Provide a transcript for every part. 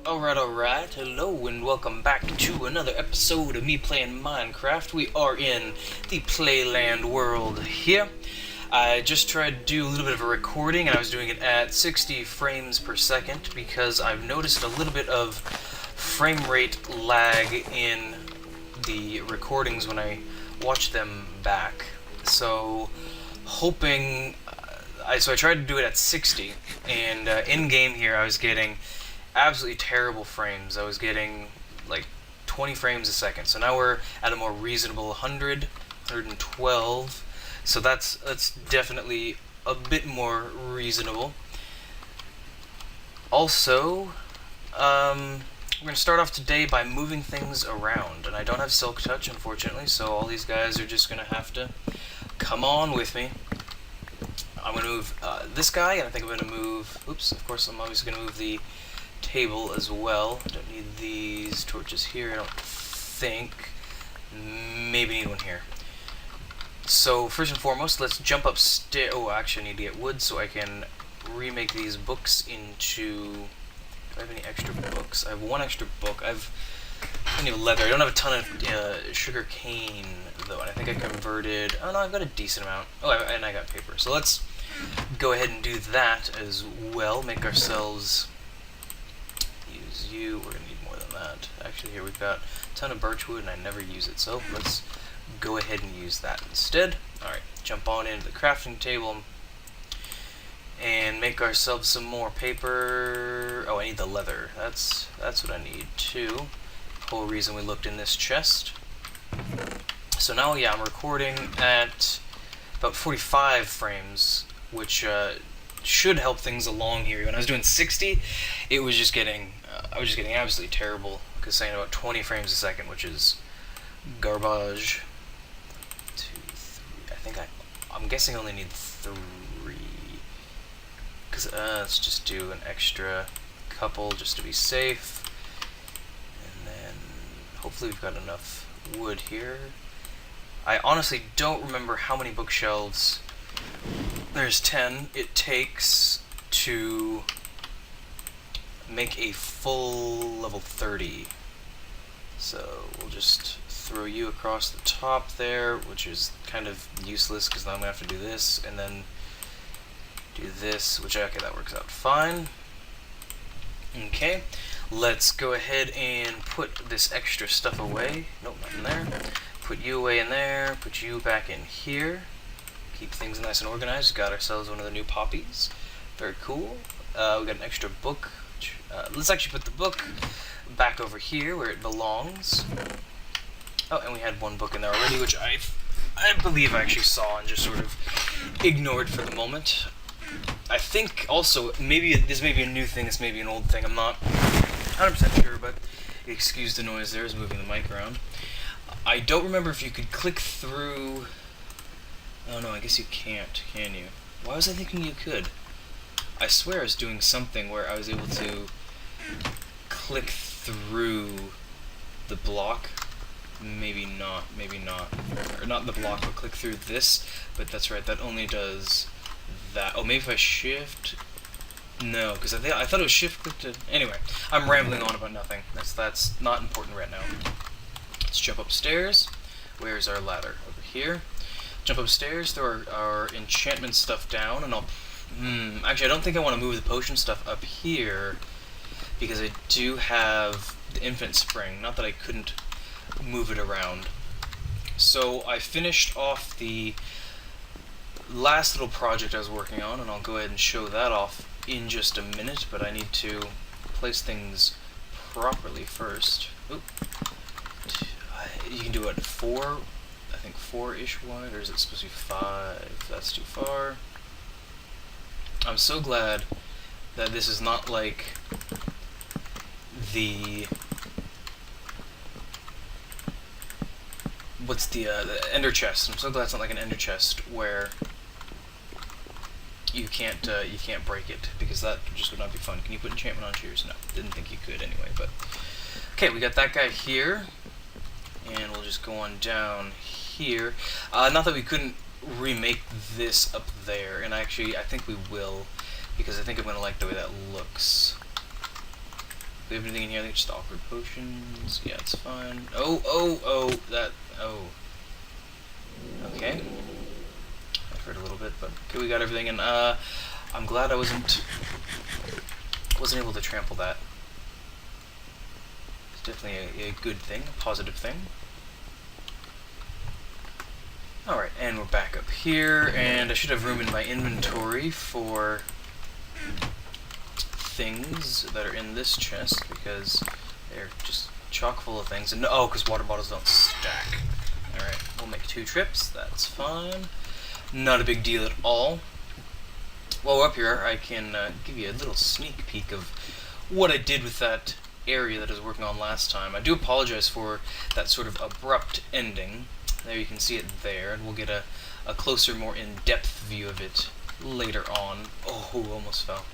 Alright, hello and welcome back to another episode of me playing Minecraft. We are in the Playland world here. I just tried to do a little bit of a recording and I was doing it at 60 frames per second because I've noticed a little bit of frame rate lag in the recordings when I watch them back. So, hoping... I tried to do it at 60 and in-game here I was getting absolutely terrible frames. I was getting like 20 frames a second. So now we're at a more reasonable 100, 112. So that's definitely a bit more reasonable. Also, we're going to start off today by moving things around. And I don't have Silk Touch, unfortunately, so all these guys are just going to have to come on with me. I'm going to move this guy, and I think I'm going to move... Oops, of course I'm always going to move the table as well. Don't need these torches here, I don't think. Maybe need one here. So first and foremost, let's jump upstairs. Oh, actually I need to get wood so I can remake these books into... Do I have any extra books? I have one extra book. I've plenty of leather. I don't have a ton of sugar cane though, and I think I converted... Oh no, I've got a decent amount. Oh, and I got paper. So let's go ahead and do that as well. Make ourselves... We're going to need more than that. Actually, here we've got a ton of birchwood and I never use it, so let's go ahead and use that instead. Alright, jump on into the crafting table and make ourselves some more paper. Oh, I need the leather. That's what I need too. Whole reason we looked in this chest. So now, yeah, I'm recording at about 45 frames, which should help things along here. When I was doing 60, it was just getting... I was just getting absolutely terrible, because saying about 20 frames a second, which is garbage. 2, 3, I'm guessing I only need 3, because let's just do an extra couple just to be safe, and then hopefully we've got enough wood here. I honestly don't remember how many bookshelves, there's 10, it takes to make a full level 30. So we'll just throw you across the top there, which is kind of useless because now I'm going to have to do this and then do this, which, okay, that works out fine. Okay, let's go ahead and put this extra stuff away. Nope, not in there. Put you away in there, put you back in here. Keep things nice and organized. Got ourselves one of the new poppies. Very cool. We got an extra book. Let's actually put the book back over here where it belongs. Oh, and we had one book in there already, which I believe I actually saw and just sort of ignored for the moment. I think also, maybe this may be a new thing, this may be an old thing, I'm not 100% sure, but excuse the noise there, I was moving the mic around. I don't remember if you could click through... Oh no, I guess you can't, can you? Why was I thinking you could? I swear I was doing something where I was able to click through the block. Maybe not. Or not the block, but click through this. But that's right, that only does that. Oh, maybe if I shift... No, because I thought it was shift click to... Anyway, I'm rambling on about nothing. That's not important right now. Let's jump upstairs. Where's our ladder? Over here. Jump upstairs, throw our enchantment stuff down, and I'll... Actually, I don't think I want to move the potion stuff up here, because I do have the infinite spring. Not that I couldn't move it around. So I finished off the last little project I was working on, and I'll go ahead and show that off in just a minute, but I need to place things properly first. Oop. You can do it 4, I think 4-ish wide, or is it supposed to be 5? That's too far. I'm so glad that this is not like the... What's the ender chest? I'm so glad it's not like an ender chest where you can't break it, because that just would not be fun. Can you put enchantment on shears? No, didn't think you could anyway, but... Okay, we got that guy here, and we'll just go on down here. Not that we couldn't remake this up there, and actually I think we will, because I think I'm going to like the way that looks. we have anything in here? I think just awkward potions. Yeah, it's fine. Oh, okay. I've heard a little bit, but okay, we got everything, and I'm glad I wasn't able to trample that. It's definitely a good thing, a positive thing. Alright, and we're back up here, and I should have room in my inventory for things that are in this chest, because they're just chock full of things. And oh, because water bottles don't stack. Alright, we'll make 2 trips, that's fine. Not a big deal at all. While we're up here, I can give you a little sneak peek of what I did with that area that I was working on last time. I do apologize for that sort of abrupt ending. There you can see it there, and we'll get a closer, more in-depth view of it later on. Oh, almost fell.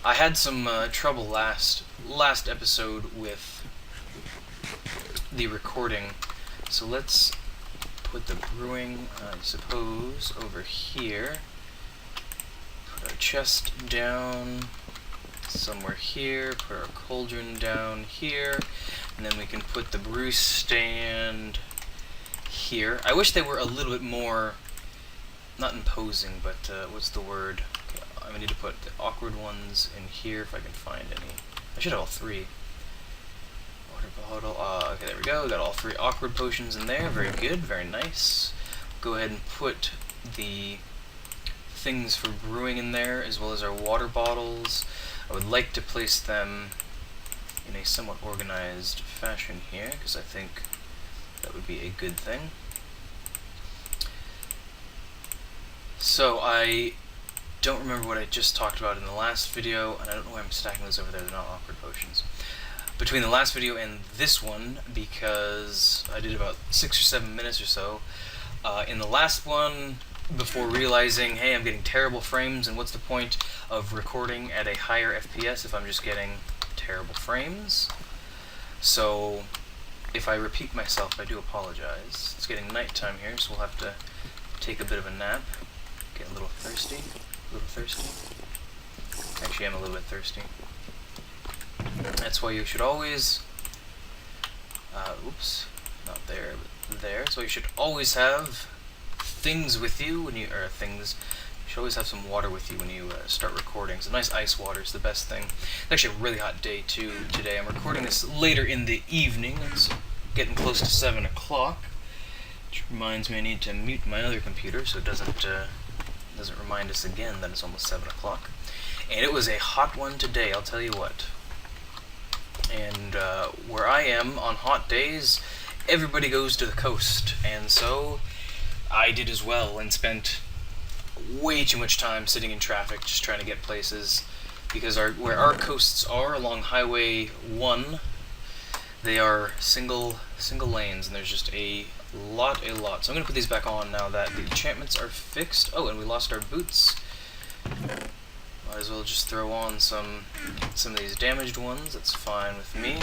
I had some trouble last episode with the recording, so let's put the brewing, I suppose, over here. Put our chest down somewhere here, put our cauldron down here, and then we can put the brew stand here. I wish they were a little bit more, not imposing, but what's the word? Okay, I'm gonna need to put the awkward ones in here if I can find any. I should have all 3. Water bottle, okay, there we go. We got all 3 awkward potions in there. Very good, very nice. Go ahead and put the things for brewing in there, as well as our water bottles. I would like to place them in a somewhat organized fashion here, because I think that would be a good thing. So I don't remember what I just talked about in the last video, and I don't know why I'm stacking those over there. They're not awkward potions. Between the last video and this one, because I did about 6 or 7 minutes or so, in the last one, before realizing, hey, I'm getting terrible frames, and what's the point of recording at a higher FPS if I'm just getting terrible frames? So, if I repeat myself, I do apologize. It's getting nighttime here, so we'll have to take a bit of a nap. Get a little thirsty. Actually, I'm a little bit thirsty. That's why you should always... oops, not there, but there. So you should always have things with you when you... things... You should always have some water with you when you start recording. So nice ice water is the best thing. It's actually a really hot day, too, today. I'm recording this later in the evening. It's getting close to 7 o'clock. Which reminds me I need to mute my other computer so it doesn't remind us again that it's almost 7 o'clock. And it was a hot one today, I'll tell you what. And where I am, on hot days, everybody goes to the coast. And so I did as well, and spent way too much time sitting in traffic just trying to get places. Because where our coasts are along Highway 1, they are single lanes, and there's just a lot. So I'm going to put these back on now that the enchantments are fixed. Oh, and we lost our boots. Might as well just throw on some of these damaged ones. That's fine with me.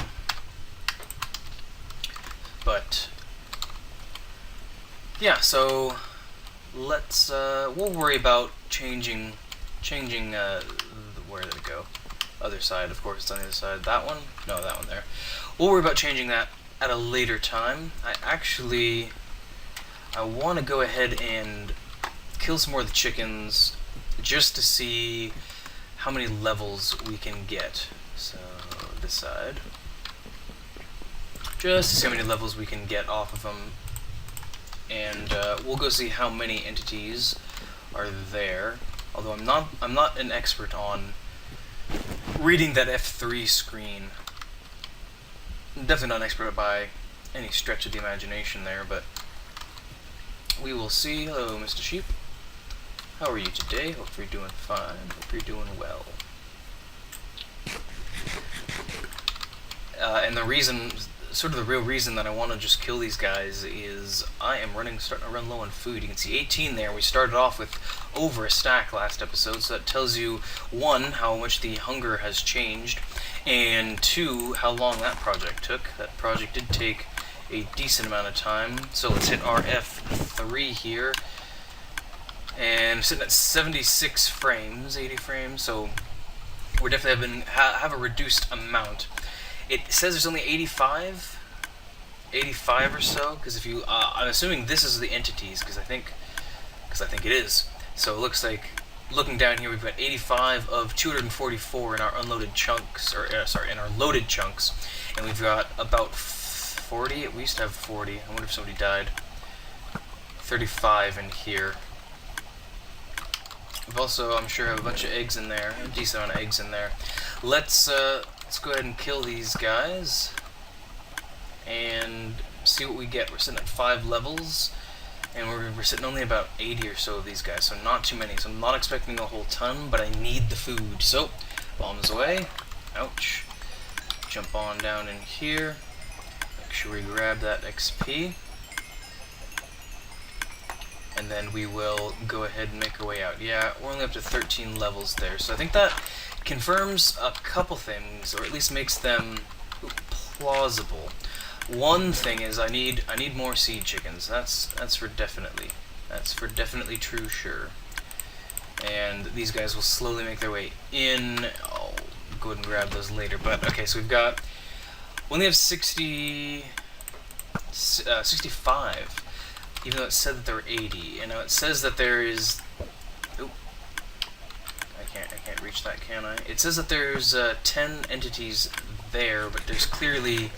But yeah, so let's we'll worry about changing where did it go? Other side, of course, it's on the other side. That one? No, that one there. We'll worry about changing that at a later time. I want to go ahead and kill some more of the chickens just to see how many levels we can get. So, this side. Just to see how many levels we can get off of them. And we'll go see how many entities are there. Although I'm not an expert on reading that F3 screen. I'm definitely not an expert by any stretch of the imagination there, but we will see. Hello, Mr. Sheep. How are you today? Hope you're doing fine. Hope you're doing well. And the reason, sort of the real reason that I want to just kill these guys is I am starting to run low on food. You can see 18 there. We started off with over a stack last episode, so that tells you, 1, how much the hunger has changed, and 2, how long that project took. That project did take a decent amount of time. So let's hit our F3 here. And I'm sitting at 76 frames, 80 frames, so we're definitely have a reduced amount. It says there's only 85 or so, because if you, I'm assuming this is the entities, because I think it is. So it looks like, looking down here, we've got 85 of 244 in our unloaded chunks, or sorry, in our loaded chunks, and we've got about 40. We used to have 40. I wonder if somebody died. 35 in here. We've also, I'm sure, have a bunch of eggs in there, a decent amount of eggs in there. Let's go ahead and kill these guys and see what we get. We're sitting at 5 levels, and we're sitting only about 80 or so of these guys, so not too many. So I'm not expecting a whole ton, but I need the food. So, bombs away. Ouch. Jump on down in here. Make sure we grab that XP. And then we will go ahead and make our way out. Yeah, we're only up to 13 levels there, so I think that confirms a couple things, or at least makes them plausible. One thing is I need more seed chickens. That's for definitely true, sure. And these guys will slowly make their way in. I'll go ahead and grab those later. But okay, so we only have 65. Even though it said that there were 80, and now it says that there is. Oop, I can't reach that, can I? It says that there's 10 entities there, but there's clearly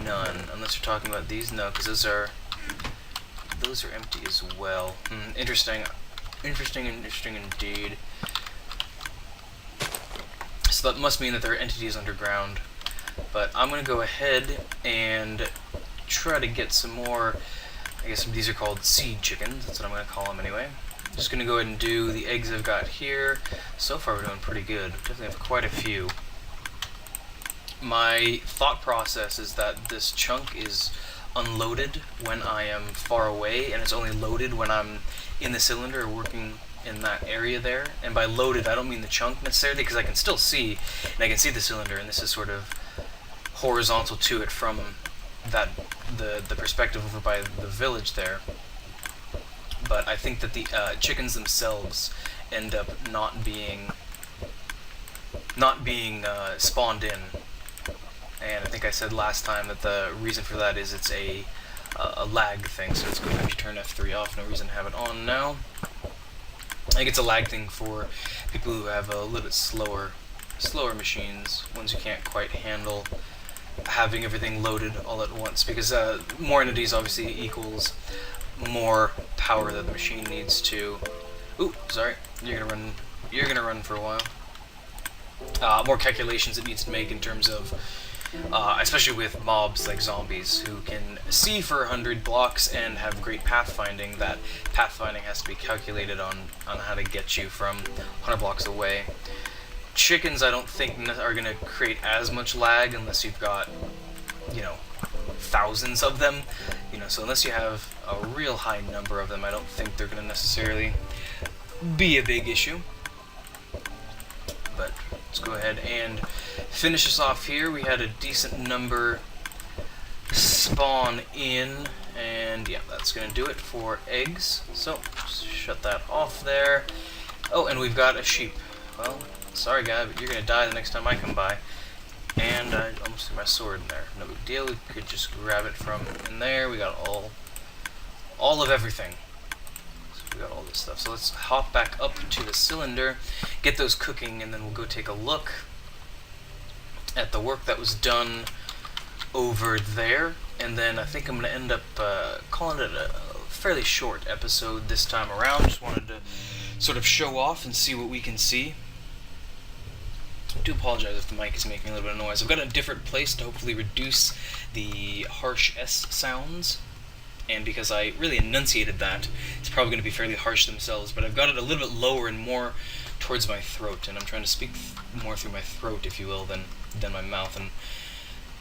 none, unless you're talking about these. No, because those are empty as well. Interesting indeed. So that must mean that there are entities underground. But I'm gonna go ahead and try to get some more. I guess these are called seed chickens. That's what I'm going to call them anyway. Just going to go ahead and do the eggs I've got here. So far we're doing pretty good. Definitely have quite a few. My thought process is that this chunk is unloaded when I am far away, and it's only loaded when I'm in the cylinder or working in that area there. And by loaded, I don't mean the chunk necessarily, because I can still see, and I can see the cylinder, and this is sort of horizontal to it from the perspective over by the village there. But I think that the chickens themselves end up not being spawned in. And I think I said last time that the reason for that is it's a lag thing. So let's go ahead and turn F3 off. No reason to have it on now. I think it's a lag thing for people who have a little bit slower machines, ones who can't quite handle having everything loaded all at once, because more entities obviously equals more power that the machine needs to. Ooh, sorry, you're gonna run for a while. More calculations it needs to make in terms of, especially with mobs like zombies who can see for 100 blocks and have great pathfinding. That pathfinding has to be calculated on how to get you from 100 blocks away. Chickens, I don't think are going to create as much lag unless you've got, thousands of them. So unless you have a real high number of them, I don't think they're going to necessarily be a big issue. But let's go ahead and finish this off here. We had a decent number spawn in, and yeah, that's going to do it for eggs. So just shut that off there. Oh, and we've got a sheep. Well, sorry guy, but you're going to die the next time I come by. And I almost threw my sword in there. No big deal, we could just grab it from in there. We got all of everything. So we got all this stuff. So let's hop back up to the cylinder, get those cooking, and then we'll go take a look at the work that was done over there. And then I think I'm going to end up calling it a fairly short episode this time around. Just wanted to sort of show off and see what we can see. I do apologize if the mic is making a little bit of noise. I've got a different place to hopefully reduce the harsh S sounds, and because I really enunciated that, it's probably going to be fairly harsh themselves, but I've got it a little bit lower and more towards my throat, and I'm trying to speak more through my throat, if you will, than my mouth, and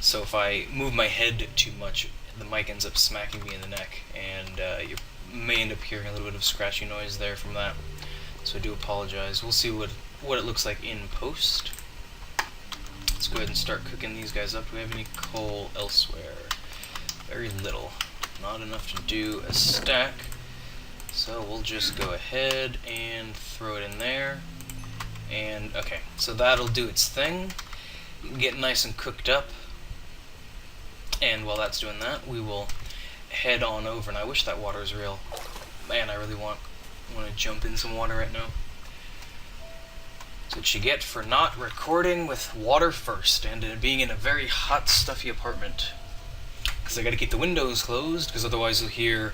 so if I move my head too much, the mic ends up smacking me in the neck, and you may end up hearing a little bit of scratchy noise there from that, so I do apologize. We'll see what it looks like in post. Let's go ahead and start cooking these guys up. Do we have any coal elsewhere? Very little. Not enough to do a stack. So we'll just go ahead and throw it in there. And okay, so that'll do its thing. Get nice and cooked up. And while that's doing that, we will head on over. And I wish that water was real. Man, I really want to jump in some water right now. That's what you get for not recording with water first, and being in a very hot, stuffy apartment. Because I gotta keep the windows closed, because otherwise you'll hear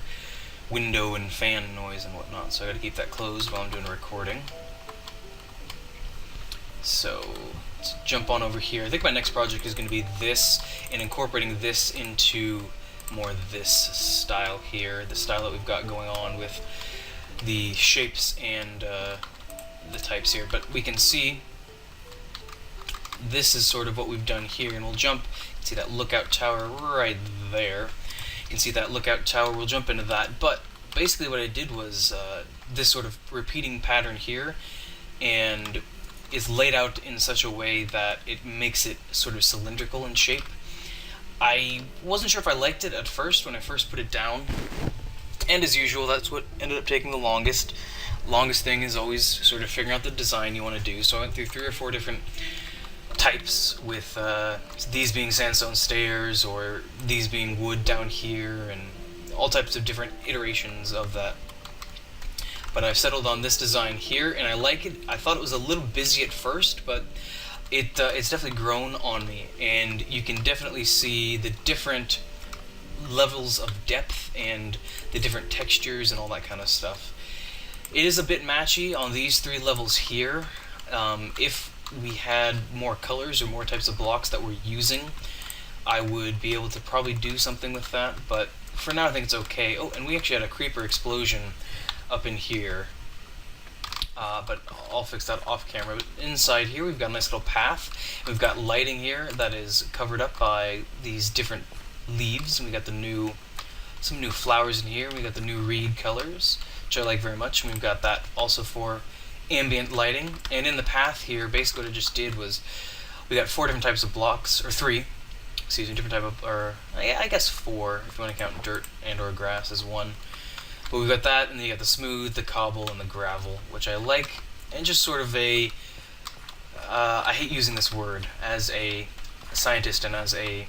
window and fan noise and whatnot. So I gotta keep that closed while I'm doing a recording. So let's jump on over here. I think my next project is going to be this, and incorporating this into more this style here, the style that we've got going on with the shapes and the types here. But we can see this is sort of what we've done here, and we'll jump. You can see that lookout tower right there. You can see that lookout tower. We'll jump into that. But basically what I did was this sort of repeating pattern here, and is laid out in such a way that it makes it sort of cylindrical in shape. I wasn't sure if I liked it at first when I first put it down, and as usual, that's what ended up taking the longest. Longest thing is always sort of figuring out the design you want to do. So I went through 3 or 4 different types, with these being sandstone stairs, or these being wood down here, and all types of different iterations of that. But I've settled on this design here, and I like it. I thought it was a little busy at first, but it's definitely grown on me, and you can definitely see the different levels of depth and the different textures and all that kind of stuff. It is a bit matchy on these 3 levels here. If we had more colors or more types of blocks that we're using, I would be able to probably do something with that, but for now I think it's okay. Oh, and we actually had a creeper explosion up in here, but I'll fix that off camera. But inside here we've got a nice little path. We've got lighting here that is covered up by these different leaves, and we got some new flowers in here. We got the new reed colors, which I like very much, and we've got that also for ambient lighting. And in the path here, basically what I just did was we got 4 different types of blocks, or 3, excuse me, different type of, or I guess 4 if you want to count dirt and or grass as one. But we've got that, and then you got the smooth, the cobble, and the gravel, which I like, and just sort of a, I hate using this word, as a scientist and as a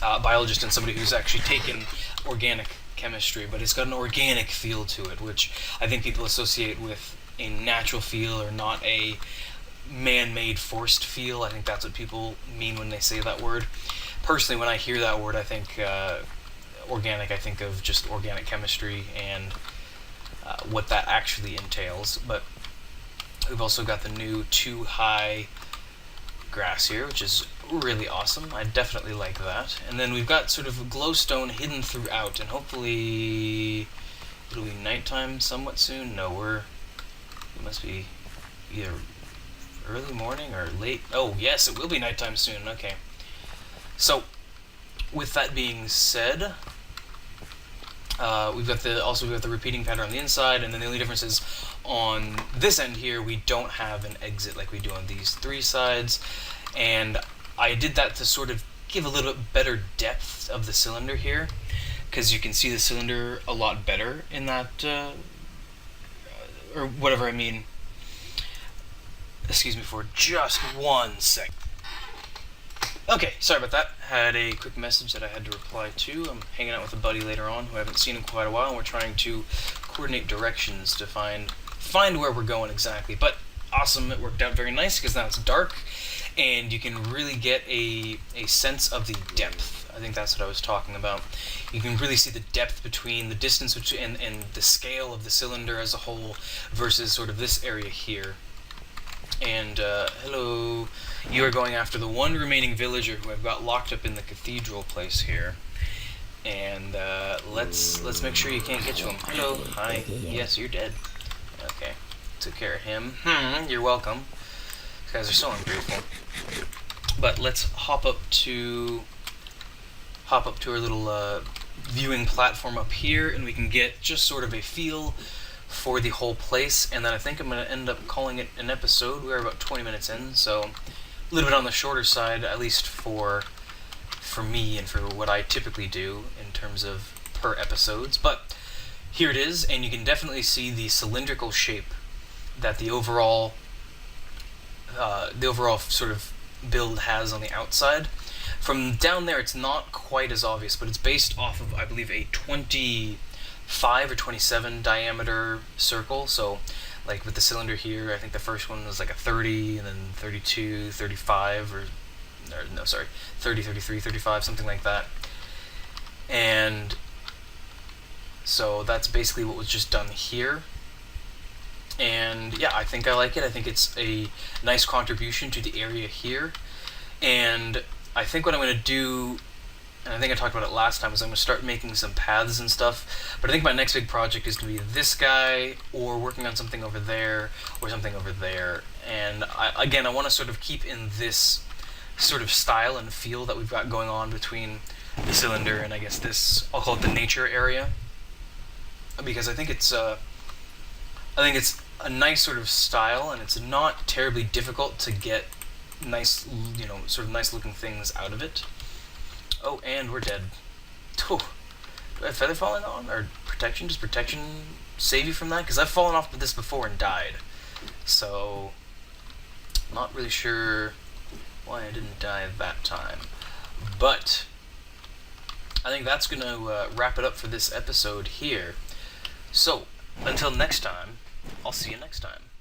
biologist and somebody who's actually taken organic chemistry, but it's got an organic feel to it, which I think people associate with a natural feel, or not a man-made forced feel. I think that's what people mean when they say that word. Personally, when I hear that word, I think organic, I think of just organic chemistry and what that actually entails. But we've also got the new 2-high grass here, which is really awesome. I definitely like that. And then we've got sort of glowstone hidden throughout, and hopefully it'll be nighttime somewhat soon. No, it must be either early morning or late. Oh yes, it will be nighttime soon. Okay, so with that being said, we've got the repeating pattern on the inside, and then the only difference is on this end here we don't have an exit like we do on these 3 sides, and I did that to sort of give a little bit better depth of the cylinder here, because you can see the cylinder a lot better in that, or whatever I mean. Excuse me for just 1 sec. Okay, sorry about that. Had a quick message that I had to reply to. I'm hanging out with a buddy later on who I haven't seen in quite a while, and we're trying to coordinate directions to find where we're going exactly. But awesome, it worked out very nice, because now it's dark, and you can really get a sense of the depth. I think that's what I was talking about. You can really see the depth between the distance between and the scale of the cylinder as a whole versus sort of this area here. And hello, you are going after the one remaining villager who I've got locked up in the cathedral place here. And let's make sure you can't get to him. Hello, hi. Yes, you're dead. Okay, took care of him. You're welcome. These guys are so ungrateful. But let's hop up to our little viewing platform up here, and we can get just sort of a feel for the whole place. And then I think I'm going to end up calling it an episode. We're about 20 minutes in, so a little bit on the shorter side, at least for me and for what I typically do in terms of per episodes. But here it is, and you can definitely see the cylindrical shape that the overall the overall sort of build has on the outside. From down there, it's not quite as obvious, but it's based off of, I believe, a 25 or 27 diameter circle. So, like with the cylinder here, I think the first one was like a 30, and then 32, 35, or no, sorry, 30, 33, 35, something like that. And so that's basically what was just done here. And yeah, I think I like it. I think it's a nice contribution to the area here. And I think what I'm going to do, and I think I talked about it last time, is I'm going to start making some paths and stuff. But I think my next big project is going to be this guy, or working on something over there, or something over there. And I want to sort of keep in this sort of style and feel that we've got going on between the cylinder and I guess this, I'll call it the nature area. Because I think it's a nice sort of style, and it's not terribly difficult to get nice, sort of nice looking things out of it. Oh, and we're dead. Oh, do I have feather falling on, or protection? Does protection save you from that? Because I've fallen off with this before and died. So, not really sure why I didn't die that time. But I think that's going to wrap it up for this episode here. So, until next time, I'll see you next time.